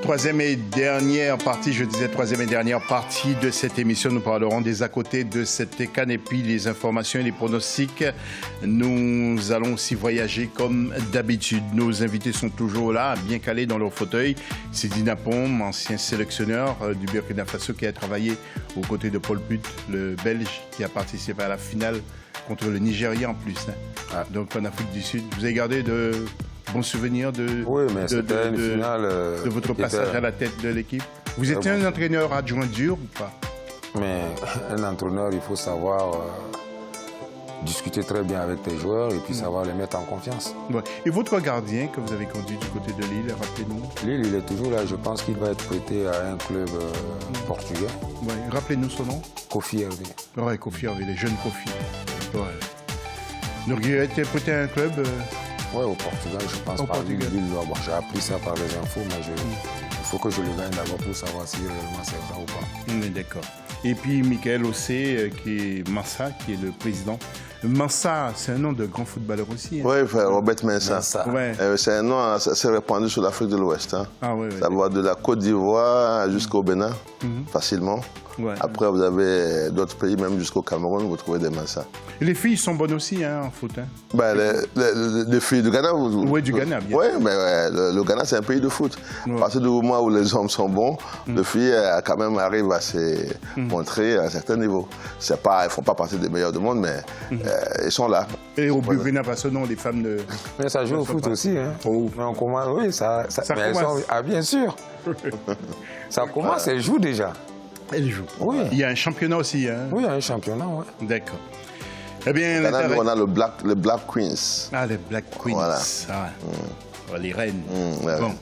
Troisième et dernière partie, je disais troisième et dernière partie de cette émission. Nous parlerons des à côté de cette CAN et puis les informations et les pronostics. Nous allons aussi voyager comme d'habitude. Nos invités sont toujours là, bien calés dans leur fauteuil. C'est Dina Pom, ancien sélectionneur du Burkina Faso qui a travaillé aux côtés de Paul Put, le Belge qui a participé à la finale contre le Nigeria en plus. Donc en Afrique du Sud. Vous avez gardé de bons souvenirs de votre passage à la tête de l'équipe. Vous étiez un entraîneur adjoint dur ou pas? Mais un entraîneur, il faut savoir discuter très bien avec tes joueurs et puis savoir les mettre en confiance. Ouais. Et votre gardien que vous avez conduit du côté de Lille, rappelez-nous. Lille, il est toujours là. Je pense qu'il va être prêté à un club portugais. Ouais. Rappelez-nous son nom. Kofi Hervé. Oui, Kofi Hervé, les jeunes Kofi. Ouais. Donc il a été prêté à un club Oui, au Portugal, je pense pas. Bon, j'ai appris ça par les infos, mais il faut que je le gagne d'abord pour savoir si réellement c'est vrai ou pas. D'accord. Et puis Michael Ossé, qui est Massa, qui est le président. Massa, c'est un nom de grand footballeur aussi. Hein. Oui, Robert Mensah. Ouais. C'est un nom assez répandu sur l'Afrique de l'Ouest. Hein. Ah, ouais, ça va de la Côte d'Ivoire jusqu'au Bénin, facilement. Ouais. Après, vous avez d'autres pays, même jusqu'au Cameroun, vous trouvez des Mensah. Et les filles sont bonnes aussi hein, en foot. Hein. Ben, les filles du Ghana. Oui, du Ghana, bien. Oui, mais le Ghana, c'est un pays de foot. Ouais. À partir du moment où les hommes sont bons, les filles, quand même, arrivent à se montrer à un certain niveau. Elles ne font pas partie des meilleurs du monde, mais ils sont là. Et au Burkina Faso, non, les femmes ne... Mais ça joue au foot aussi. Hein. Oh. Mais on commence, oui, ça commence. Ah, bien sûr. Ça commence, elles jouent déjà. Elle joue. Oui. Il y a un championnat aussi. Hein. Oui, il y a un championnat, oui. D'accord. Eh bien, on a les Black Queens. Ah, les Black Queens. Voilà. Ah. Les reines. Ouais. Bon.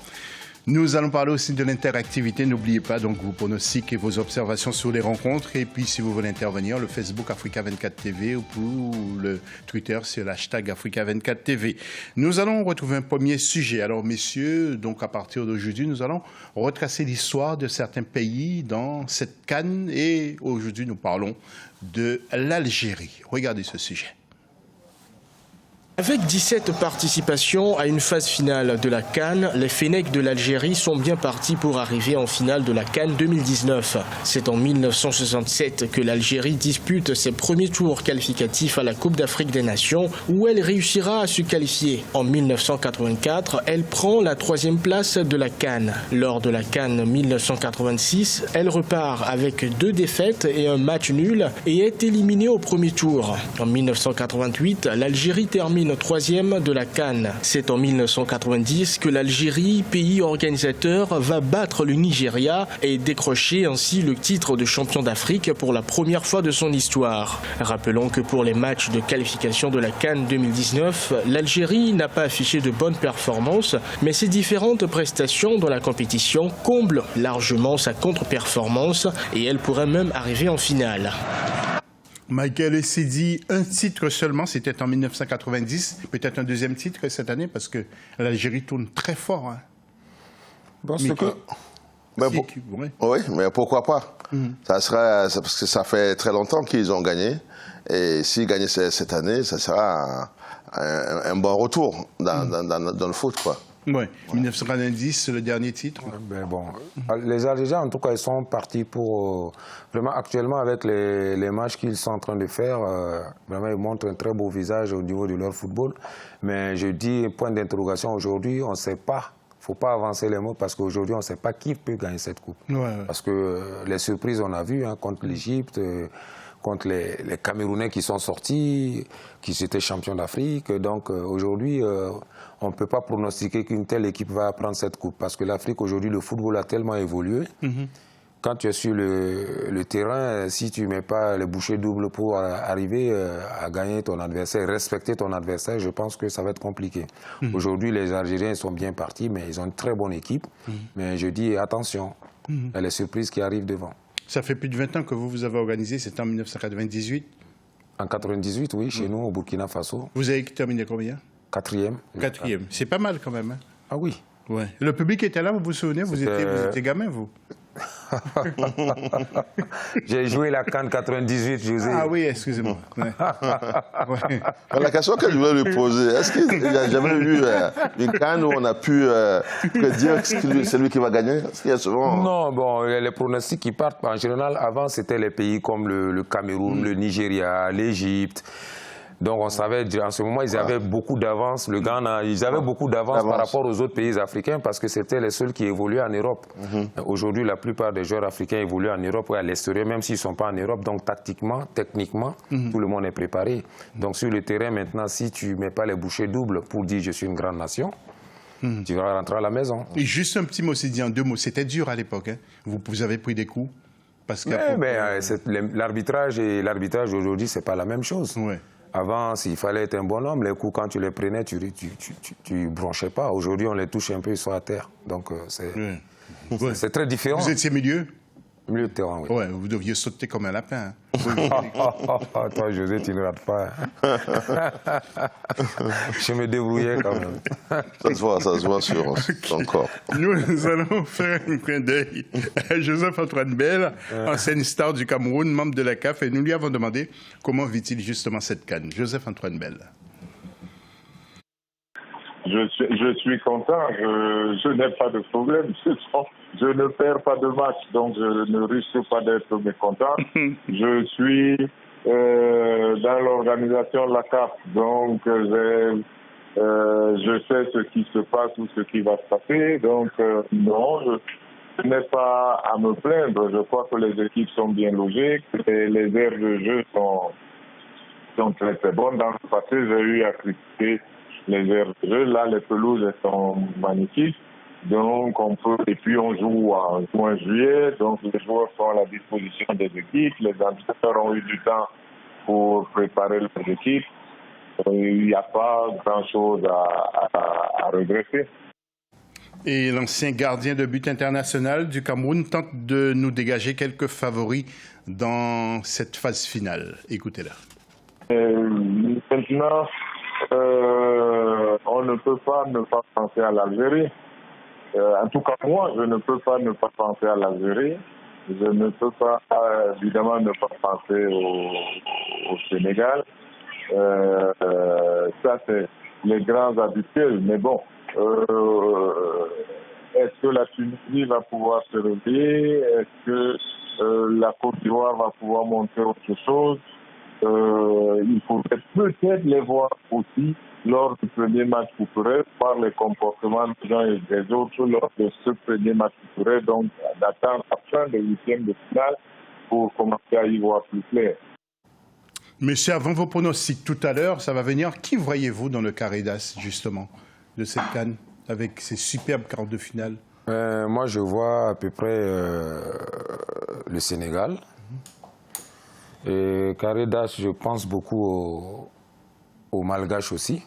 Nous allons parler aussi de l'interactivité. N'oubliez pas donc vos pronostics et vos observations sur les rencontres. Et puis, si vous voulez intervenir, le Facebook Africa24 TV ou le Twitter, c'est l'hashtag Africa24 TV. Nous allons retrouver un premier sujet. Alors, messieurs, donc à partir d'aujourd'hui, nous allons retracer l'histoire de certains pays dans cette CAN. Et aujourd'hui, nous parlons de l'Algérie. Regardez ce sujet. Avec 17 participations à une phase finale de la CAN, les Fennecs de l'Algérie sont bien partis pour arriver en finale de la CAN 2019. C'est en 1967 que l'Algérie dispute ses premiers tours qualificatifs à la Coupe d'Afrique des Nations, où elle réussira à se qualifier. En 1984, elle prend la 3e place de la CAN. Lors de la CAN 1986, elle repart avec 2 défaites et un match nul et est éliminée au premier tour. En 1988, l'Algérie termine 3e de la CAN. C'est en 1990 que l'Algérie, pays organisateur, va battre le Nigeria et décrocher ainsi le titre de champion d'Afrique pour la première fois de son histoire. Rappelons que pour les matchs de qualification de la CAN 2019, l'Algérie n'a pas affiché de bonnes performances, mais ses différentes prestations dans la compétition comblent largement sa contre-performance et elle pourrait même arriver en finale. Michael s'est dit un titre seulement, c'était en 1990, peut-être un deuxième titre cette année, parce que l'Algérie tourne très fort. Hein. Parce oui, mais pourquoi pas ça sera, parce que ça fait très longtemps qu'ils ont gagné, et s'ils gagnent cette année, ça sera un bon retour dans le foot, quoi. Oui, 1990, c'est le dernier titre. Ben bon, les Algériens, en tout cas, ils sont partis pour... vraiment, actuellement, avec les matchs qu'ils sont en train de faire, vraiment, ils montrent un très beau visage au niveau de leur football. Mais je dis, point d'interrogation, aujourd'hui, on ne sait pas. Il ne faut pas avancer les mots parce qu'aujourd'hui, on ne sait pas qui peut gagner cette coupe. Ouais. Parce que les surprises, on a vu, hein, contre l'Égypte, contre les Camerounais qui sont sortis, qui étaient champions d'Afrique. Donc aujourd'hui, on ne peut pas pronostiquer qu'une telle équipe va prendre cette coupe. Parce que l'Afrique, aujourd'hui, le football a tellement évolué. Quand tu es sur le terrain, si tu ne mets pas les bouchées doubles pour arriver à gagner ton adversaire, respecter ton adversaire, je pense que ça va être compliqué. Aujourd'hui, les Algériens sont bien partis, mais ils ont une très bonne équipe. Mais je dis attention, il y a les surprises qui arrivent devant. Ça fait plus de 20 ans que vous avez organisé, c'était en 1998. En 98, oui, chez nous, au Burkina Faso. Vous avez terminé combien? 4e. 4e. C'est pas mal quand même. Hein? Ah oui. Ouais. Le public était là, vous vous souvenez? Vous étiez gamin, vous? J'ai joué la CAN 98, José. Ah oui, excusez-moi. Ouais. Ouais. La question que je voulais lui poser, est-ce qu'il y a jamais eu une CAN où on a pu prédire que c'est lui qui va gagner? Est-ce qu'il y a souvent... Non, bon, les pronostics qui partent, en général, avant, c'était les pays comme le Cameroun, le Nigeria, l'Égypte. Donc on savait, en ce moment, ils avaient beaucoup d'avance. Le Ghana, ils avaient beaucoup d'avance par rapport aux autres pays africains parce que c'était les seuls qui évoluaient en Europe. Aujourd'hui, la plupart des joueurs africains évoluent en Europe ou à l'extérieur, même s'ils ne sont pas en Europe. Donc tactiquement, techniquement, tout le monde est préparé. Donc sur le terrain, maintenant, si tu ne mets pas les bouchées doubles pour dire je suis une grande nation, tu vas rentrer à la maison. Et juste un petit mot, c'est dit en 2 mots. C'était dur à l'époque. Hein. Vous avez pris des coups parce l'arbitrage et l'arbitrage aujourd'hui, ce n'est pas la même chose. Ouais. Avant, s'il fallait être un bonhomme, les coups, quand tu les prenais, tu bronchais pas. Aujourd'hui, on les touche un peu, ils sont à terre. Donc, c'est très différent. Vous étiez milieu? Milieu de terrain, oui. Ouais, vous deviez sauter comme un lapin. Toi, José, tu ne rates pas. Je me débrouillais quand même. Ça se voit sur ton corps. Nous allons faire un clin d'œil à Joseph-Antoine Bell, ancienne star du Cameroun, membre de la CAF, et nous lui avons demandé comment vit-il justement cette CAN. Joseph-Antoine Bell. Je suis content, je n'ai pas de problème. Je ne perds pas de match, donc je ne risque pas d'être mécontent. Je suis dans l'organisation de la CAF, donc je sais ce qui se passe ou ce qui va se passer. Donc non, je n'ai pas à me plaindre. Je crois que les équipes sont bien logées, que les aires de jeu sont très très bonnes. Dans le passé, j'ai eu à critiquer les aires de jeu. Là, les pelouses sont magnifiques. Donc, et puis on joue en juin-juillet. Donc, les joueurs sont à la disposition des équipes. Les entraîneurs ont eu du temps pour préparer leurs équipes. Il n'y a pas grand-chose à regretter. Et l'ancien gardien de but international du Cameroun tente de nous dégager quelques favoris dans cette phase finale. Écoutez-la. Maintenant, on ne peut pas ne pas penser à l'Algérie. En tout cas, moi, je ne peux pas ne pas penser à l'Algérie. Je ne peux pas, évidemment, ne pas penser au Sénégal. Ça, c'est les grands habituels. Mais bon, est-ce que la Tunisie va pouvoir se relever? Est-ce que la Côte d'Ivoire va pouvoir montrer autre chose? Il faudrait peut-être les voir aussi lors du premier match couperé par les comportements des uns et des autres lors de ce premier match couperé, donc d'attendre la fin des huitièmes de finale pour commencer à y voir plus clair. Monsieur, avant vos pronostics tout à l'heure, ça va venir. Qui voyez-vous dans le carré d'as, justement, de cette CAN, avec ces superbes quarts de finale? Moi, je vois à peu près le Sénégal. Et carré d'as, je pense beaucoup aux Malgaches aussi.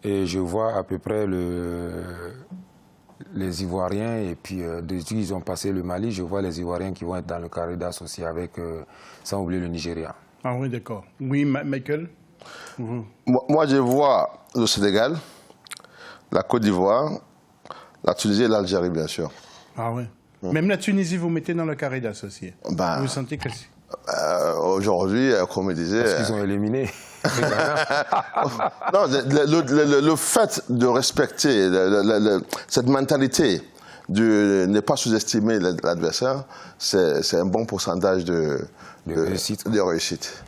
Et je vois à peu près les Ivoiriens. Et puis, depuis qu'ils ont passé le Mali, je vois les Ivoiriens qui vont être dans le carré d'as aussi, avec, sans oublier le Nigeria. Ah oui, d'accord. Oui, Michael? Moi, je vois le Sénégal, la Côte d'Ivoire, la Tunisie et l'Algérie, bien sûr. Ah oui. Même la Tunisie, vous mettez dans le carré d'as aussi. Vous sentez que... Aujourd'hui, comme je disais... Parce qu'ils ont éliminé. Non, le fait de respecter cette mentalité de ne pas sous-estimer l'adversaire, c'est un bon pourcentage de réussite.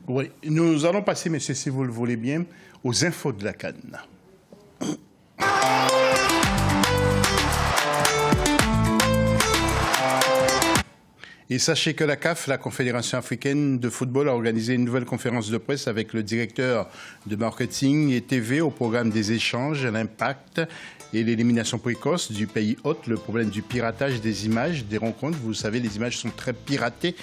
Oui, nous allons passer, messieurs, si vous le voulez bien, aux infos de la CAN. Et sachez que la CAF, la Confédération africaine de football, a organisé une nouvelle conférence de presse avec le directeur de marketing et TV au programme des échanges, l'impact et l'élimination précoce du pays hôte, le problème du piratage des images, des rencontres. Vous savez, les images sont très piratées.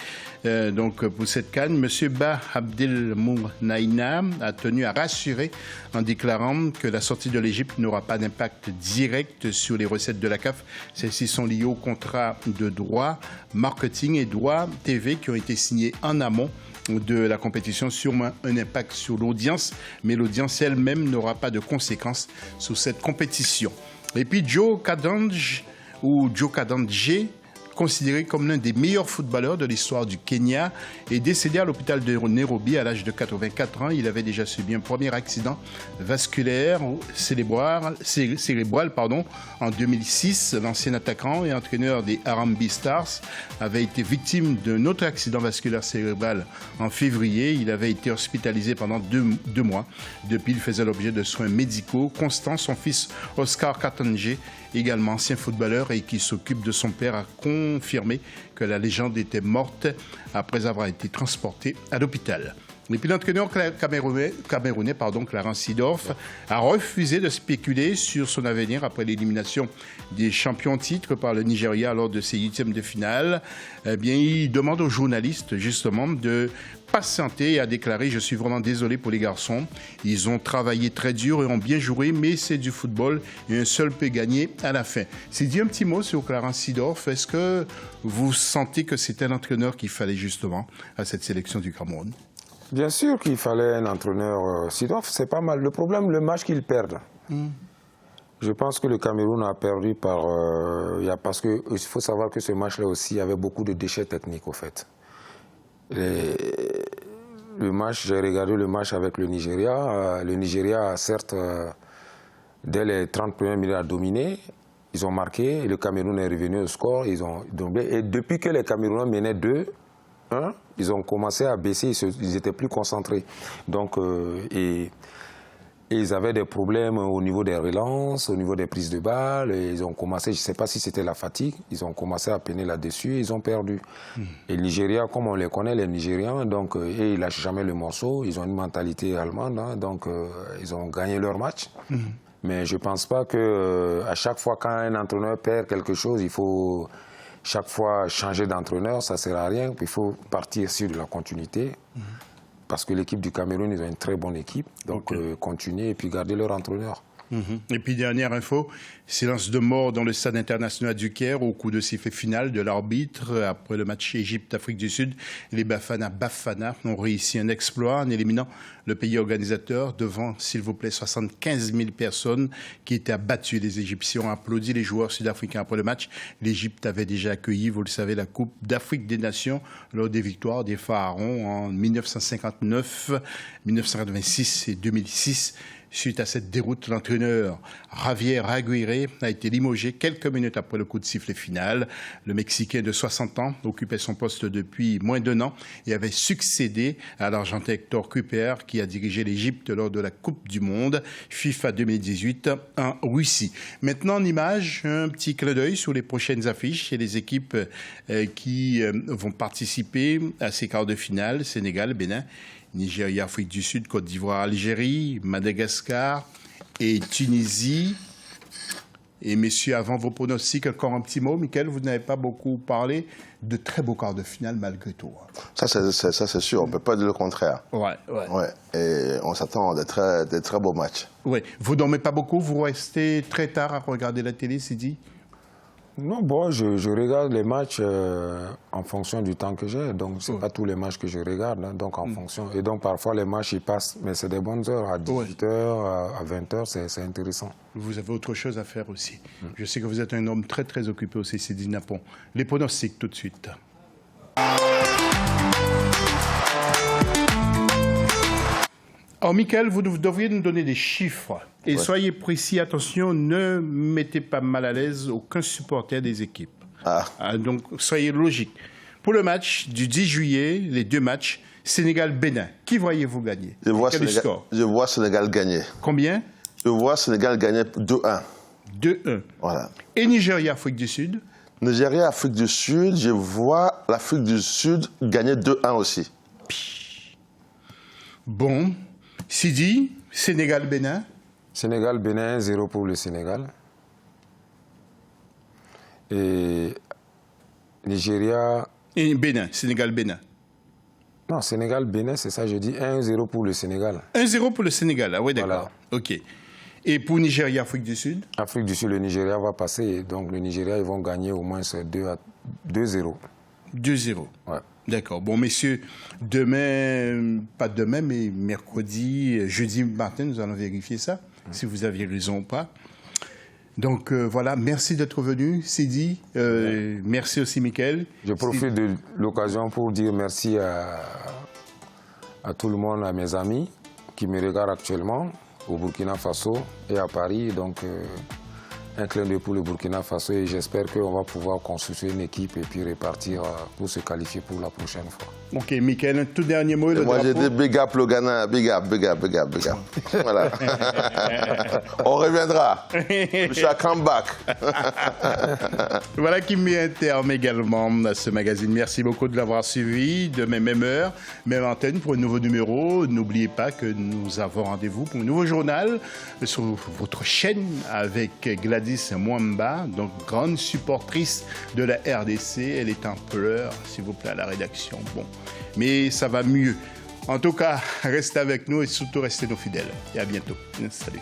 Donc, pour cette CAN, M. Bah Abdelmournaïna a tenu à rassurer en déclarant que la sortie de l'Égypte n'aura pas d'impact direct sur les recettes de la CAF. Celles-ci sont liées au contrat de droit marketing et droit TV qui ont été signés en amont de la compétition, sûrement un impact sur l'audience, mais l'audience elle-même n'aura pas de conséquences sur cette compétition. Et puis Joe Kadange, ou Joe Kadanje, considéré comme l'un des meilleurs footballeurs de l'histoire du Kenya, est décédé à l'hôpital de Nairobi à l'âge de 84 ans. Il avait déjà subi un premier accident vasculaire cérébral en 2006. L'ancien attaquant et entraîneur des Harambee Stars avait été victime d'un autre accident vasculaire cérébral en février. Il avait été hospitalisé pendant deux mois. Depuis, il faisait l'objet de soins médicaux constants. Son fils Oscar Katange, également ancien footballeur et qui s'occupe de son père, a confirmé que la légende était morte après avoir été transporté à l'hôpital. Et puis l'entraîneur camerounais, Clarence Seedorf, a refusé de spéculer sur son avenir après l'élimination des champions titres par le Nigeria lors de ses huitièmes de finale. Eh bien, il demande aux journalistes justement de patienter et a déclaré « Je suis vraiment désolé pour les garçons. Ils ont travaillé très dur et ont bien joué, mais c'est du football et un seul peut gagner à la fin. » C'est dit un petit mot sur Clarence Seedorf. Est-ce que vous sentez que c'était l'entraîneur qu'il fallait justement à cette sélection du Cameroun? Bien sûr qu'il fallait un entraîneur. Seedorf, c'est pas mal. Le problème, le match qu'ils perdent. Je pense que le Cameroun a perdu parce qu'il faut savoir que ce match-là aussi, il y avait beaucoup de déchets techniques, au fait. Le match, j'ai regardé le match avec le Nigeria. Le Nigeria, certes, dès les 30 premières minutes, a dominé. Ils ont marqué. Le Cameroun est revenu au score. Ils ont doublé. Et depuis que les Camerounais menaient 2-1, ils ont commencé à baisser. Ils étaient plus concentrés. Donc, et ils avaient des problèmes au niveau des relances, au niveau des prises de balles. Et ils ont commencé, je ne sais pas si c'était la fatigue, ils ont commencé à peiner là-dessus et ils ont perdu. Et le Nigeria, comme on les connaît, les Nigérians, donc, ils ne lâchent jamais le morceau. Ils ont une mentalité allemande, donc ils ont gagné leur match. Mais je ne pense pas qu'à chaque fois quand un entraîneur perd quelque chose, il faut chaque fois changer d'entraîneur, ça ne sert à rien. Il faut partir sur de la continuité. Parce que l'équipe du Cameroun, ils ont une très bonne équipe. Donc, continuer et puis garder leur entraîneur. Et puis, dernière info, silence de mort dans le stade international du Caire au coup de sifflet final de l'arbitre. Après le match Égypte-Afrique du Sud, les Bafana ont réussi un exploit en éliminant le pays organisateur devant, s'il vous plaît, 75 000 personnes qui étaient abattues. Les Égyptiens ont applaudi les joueurs sud-africains après le match. L'Égypte avait déjà accueilli, vous le savez, la Coupe d'Afrique des Nations lors des victoires des Pharaons en 1959, 1986 et 2006. Suite à cette déroute, l'entraîneur Javier Aguirre a été limogé quelques minutes après le coup de sifflet final. Le Mexicain de 60 ans occupait son poste depuis moins d'1 an et avait succédé à l'Argentin Héctor Cúper qui a dirigé l'Égypte lors de la Coupe du Monde FIFA 2018 en Russie. Maintenant, en image, un petit clin d'œil sur les prochaines affiches et les équipes qui vont participer à ces quarts de finale, Sénégal, Bénin, Nigeria, Afrique du Sud, Côte d'Ivoire, Algérie, Madagascar et Tunisie. Et messieurs, avant vos pronostics, encore un petit mot. Michael, vous n'avez pas beaucoup parlé de très beaux quarts de finale malgré tout. Ça, c'est sûr. On ne peut pas dire le contraire. Ouais. Et on s'attend à des très beaux matchs. Ouais. Vous dormez pas beaucoup? Vous restez très tard à regarder la télé, Sidi? Non, bon, je regarde les matchs en fonction du temps que j'ai. Donc, ce n'est pas tous les matchs que je regarde. Hein, donc, en fonction. Et donc, parfois, les matchs, ils passent, mais c'est des bonnes heures. À 18h, à 20h, c'est intéressant. Vous avez autre chose à faire aussi. Je sais que vous êtes un homme très, très occupé aussi, Sidi Napon. Les pronostics, tout de suite. Alors, Michael, vous devriez nous donner des chiffres. Et soyez précis, attention, ne mettez pas mal à l'aise aucun supporter des équipes. Donc, soyez logique. Pour le match du 10 juillet, les deux matchs, Sénégal-Bénin, qui voyez-vous gagner? Je vois Sénégal gagner. Combien? Je vois Sénégal gagner 2-1. 2-1. Voilà. Et Nigeria-Afrique du Sud? Nigeria-Afrique du Sud, je vois l'Afrique du Sud gagner 2-1 aussi. Bon. Sidi, Sénégal-Bénin? Sénégal-Bénin, 0 pour le Sénégal. Et Nigeria... Et Bénin, Sénégal-Bénin. Non, Sénégal-Bénin, c'est ça, je dis 1-0 pour le Sénégal. 1-0 pour le Sénégal, ah oui, d'accord. Voilà. OK. Et pour Nigeria, Afrique du Sud? Afrique du Sud, le Nigeria va passer. Donc, le Nigeria, ils vont gagner au moins 2-0. 2-0. Ouais. D'accord. Bon, messieurs, demain, pas demain, mais mercredi, jeudi matin, nous allons vérifier ça, si vous aviez raison ou pas. Donc voilà, merci d'être venu, Sidi. Merci aussi, Michael. Je profite de l'occasion pour dire merci à tout le monde, à mes amis qui me regardent actuellement au Burkina Faso et à Paris. Donc un clin d'œil pour le Burkina Faso et j'espère qu'on va pouvoir constituer une équipe et puis repartir pour se qualifier pour la prochaine fois. Ok, Michael, un tout dernier mot. Moi, j'ai dit big up le Ghana, big up. Voilà. On reviendra. Je suis à comeback. Voilà qui met un terme également à ce magazine. Merci beaucoup de l'avoir suivi. Demain, même heure, même antenne pour un nouveau numéro. N'oubliez pas que nous avons rendez-vous pour un nouveau journal sur votre chaîne avec Gladys Mwamba, donc grande supportrice de la RDC. Elle est en pleurs, s'il vous plaît, à la rédaction. Bon, mais ça va mieux. En tout cas, restez avec nous et surtout restez nos fidèles. Et à bientôt. Salut.